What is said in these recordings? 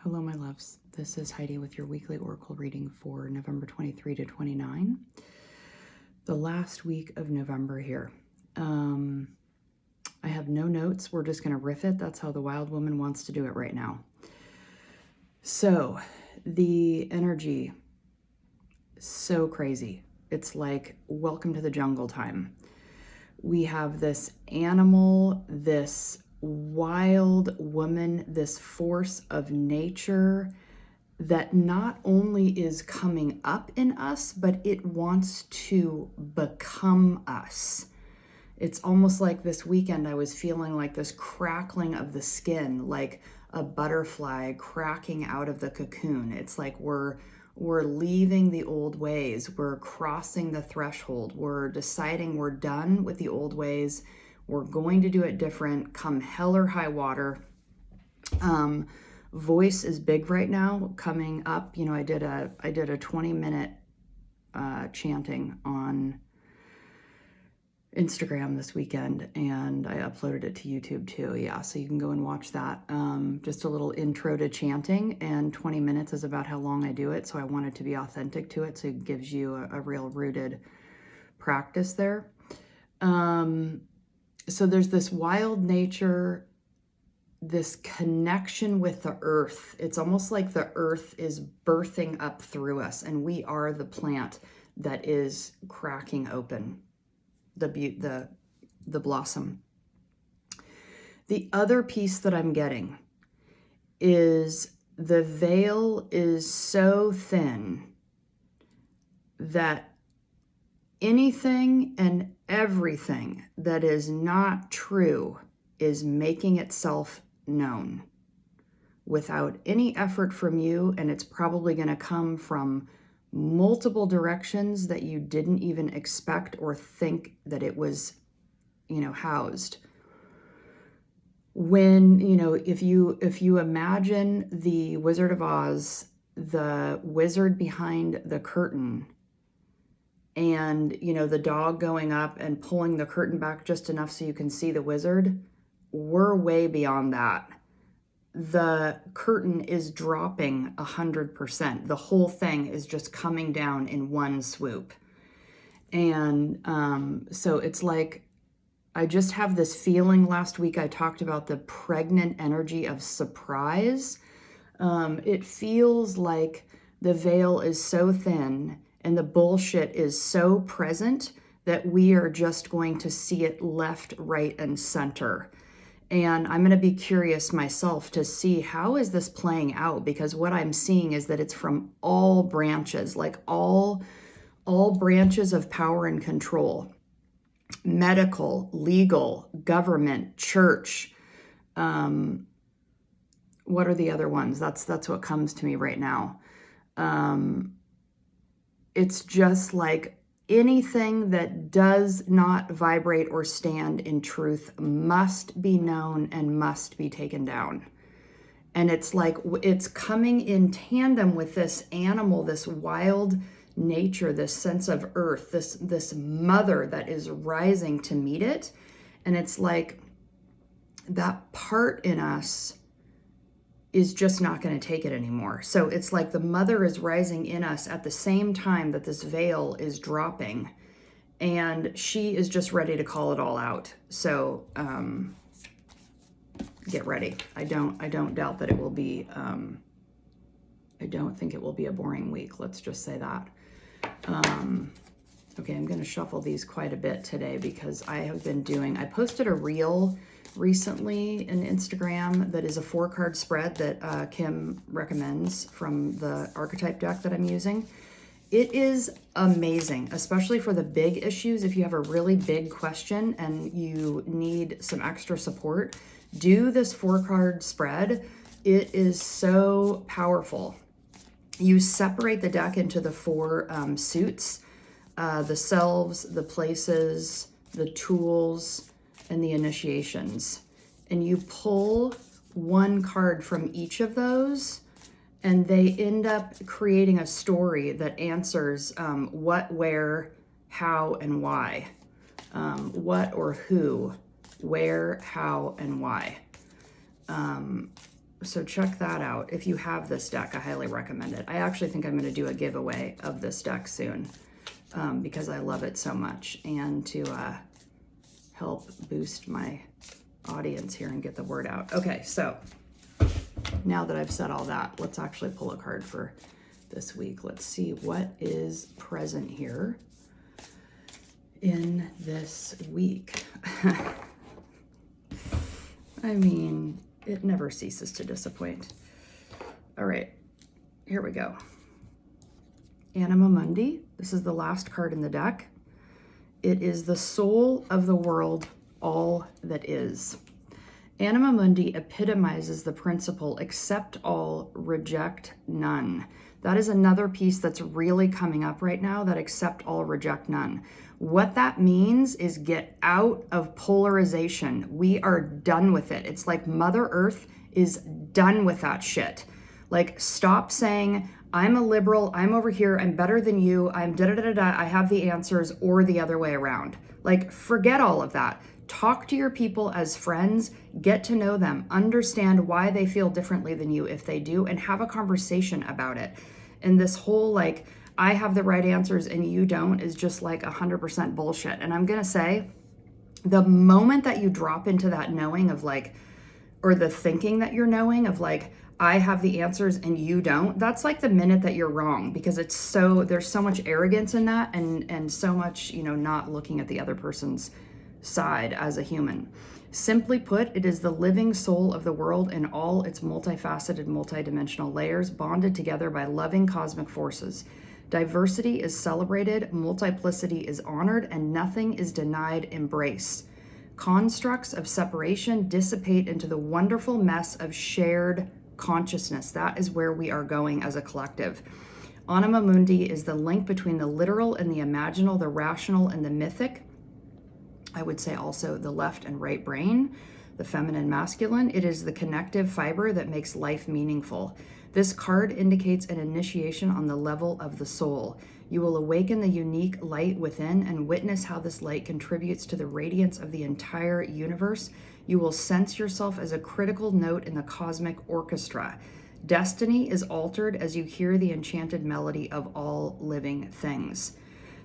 Hello, my loves. This is Heidi with your weekly oracle reading for November 23 to 29, the last week of November here. I have no notes. We're just going to riff it. That's how the wild woman wants to do it right now. So the energy, so crazy. It's like welcome to the jungle time. We have this animal, this wild woman, this force of nature that not only is coming up in us, but it wants to become us. It's almost like this weekend I was feeling like this crackling of the skin, like a butterfly cracking out of the cocoon. It's like we're leaving the old ways. We're crossing the threshold. We're deciding we're done with the old ways. We're going to do it different, come hell or high water. Voice is big right now, coming up. You know, I did a 20-minute chanting on Instagram this weekend, and I uploaded it to YouTube too. Yeah, so you can go and watch that. Just a little intro to chanting, and 20 minutes is about how long I do it, so I wanted to be authentic to it, so it gives you a real rooted practice there. So there's this wild nature, this connection with the earth. It's almost like the earth is birthing up through us, and we are the plant that is cracking open the blossom. The other piece that I'm getting is the veil is so thin that anything and everything that is not true is making itself known without any effort from you, and it's probably going to come from multiple directions that you didn't even expect or think that it was, housed. When, if you imagine the Wizard of Oz, the wizard behind the curtain, and, the dog going up and pulling the curtain back just enough so you can see the wizard, we're way beyond that. The curtain is dropping 100%. The whole thing is just coming down in one swoop. And so it's like, I just have this feeling. Last week I talked about the pregnant energy of surprise. It feels like the veil is so thin and the bullshit is so present that we are just going to see it left, right, and center. And I'm going to be curious myself to see how is this playing out, because what I'm seeing is that it's from all branches, like all branches of power and control, medical, legal, government, church. What are the other ones? That's what comes to me right now. It's just like anything that does not vibrate or stand in truth must be known and must be taken down. And it's like it's coming in tandem with this animal, this wild nature, this sense of earth, this mother that is rising to meet it. And it's like that part in us is just not going to take it anymore. So it's like the mother is rising in us at the same time that this veil is dropping, and she is just ready to call it all out. So get ready. I don't doubt that it will be, I don't think it will be a boring week. Let's just say that. Okay, I'm going to shuffle these quite a bit today because I posted a reel recently in Instagram that is a 4-card spread that Kim recommends from the archetype deck that I'm using. It is amazing, especially for the big issues. If you have a really big question and you need some extra support, do this 4-card spread. It is so powerful. You separate the deck into the 4 suits, the selves, the places, the tools, and the initiations. And you pull 1 card from each of those, and they end up creating a story that answers what, where, how, and why. What or who, where, how, and why. So check that out. If you have this deck, I highly recommend it. I actually think I'm going to do a giveaway of this deck soon because I love it so much, and to help boost my audience here and get the word out. Okay, so now that I've said all that, let's actually pull a card for this week. Let's see what is present here in this week. I mean, it never ceases to disappoint. All right, here we go. Anima Mundi. This is the last card in the deck. It is the soul of the world, all that is. Anima Mundi epitomizes the principle, accept all, reject none. That is another piece that's really coming up right now, that accept all, reject none. What that means is get out of polarization. We are done with it. It's like Mother Earth is done with that shit. Like, stop saying, I'm a liberal, I'm over here, I'm better than you, I'm da-da-da-da-da, I have the answers, or the other way around. Like, forget all of that. Talk to your people as friends, get to know them, understand why they feel differently than you if they do, and have a conversation about it. And this whole, like, I have the right answers and you don't is just like 100% bullshit. And I'm going to say, the moment that you drop into that knowing of like, or the thinking that you're knowing of like, I have the answers and you don't, that's like the minute that you're wrong, because it's so, there's so much arrogance in that, and so much, you know, not looking at the other person's side as a human. Simply put, it is the living soul of the world in all its multifaceted, multidimensional layers, bonded together by loving cosmic forces. Diversity is celebrated, multiplicity is honored, and nothing is denied embrace. Constructs of separation dissipate into the wonderful mess of shared consciousness. That is where we are going as a collective. Anima Mundi is the link between the literal and the imaginal, the rational and the mythic. I would say also the left and right brain, the feminine, masculine. It is the connective fiber that makes life meaningful. This card indicates an initiation on the level of the soul. You will awaken the unique light within and witness how this light contributes to the radiance of the entire universe. You will sense yourself as a critical note in the cosmic orchestra. Destiny is altered as you hear the enchanted melody of all living things.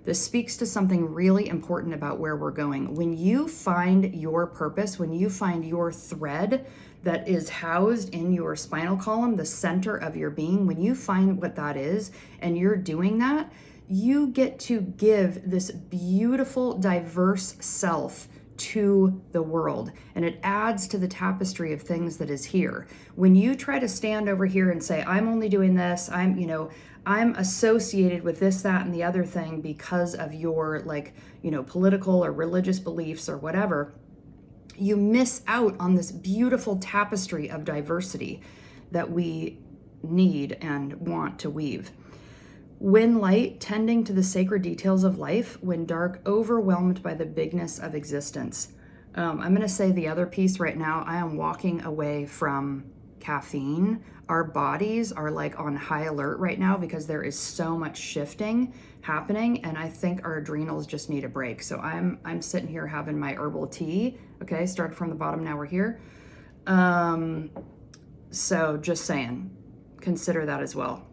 This speaks to something really important about where we're going. When you find your purpose, when you find your thread that is housed in your spinal column, the center of your being, when you find what that is and you're doing that, you get to give this beautiful, diverse self to the world, and it adds to the tapestry of things that is here. When you try to stand over here and say, I'm only doing this, I'm associated with this, that, and the other thing because of your, like, political or religious beliefs or whatever, you miss out on this beautiful tapestry of diversity that we need and want to weave. When light, tending to the sacred details of life. When dark, overwhelmed by the bigness of existence. I'm going to say the other piece right now. I am walking away from caffeine. Our bodies are like on high alert right now because there is so much shifting happening, and I think our adrenals just need a break. So I'm sitting here having my herbal tea. Okay, started from the bottom, now we're here. So just saying, consider that as well.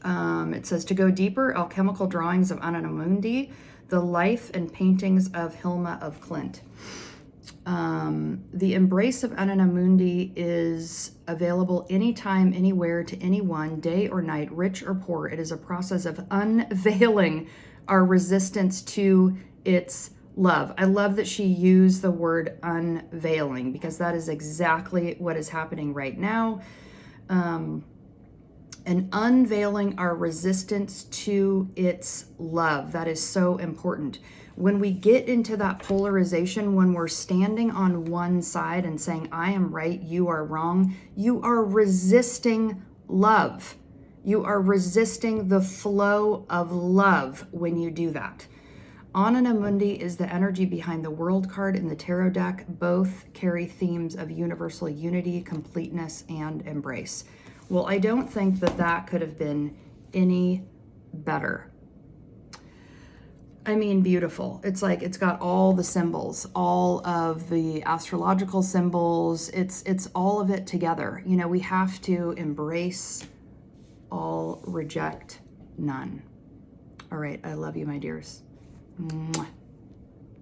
It says to go deeper, alchemical drawings of Anima Mundi, the life and paintings of Hilma of Klint. The embrace of Anima Mundi is available anytime, anywhere, to anyone, day or night, rich or poor. It is a process of unveiling our resistance to its love. I love that she used the word unveiling, because that is exactly what is happening right now. And unveiling our resistance to its love. That is so important. When we get into that polarization, when we're standing on one side and saying, I am right, you are wrong, you are resisting love. You are resisting the flow of love when you do that. Anima Mundi is the energy behind the World card in the tarot deck. Both carry themes of universal unity, completeness, and embrace. Well, I don't think that could have been any better. I mean, beautiful. It's like it's got all the symbols, all of the astrological symbols. It's all of it together. You know, we have to embrace all, reject none. All right, I love you, my dears. Mwah.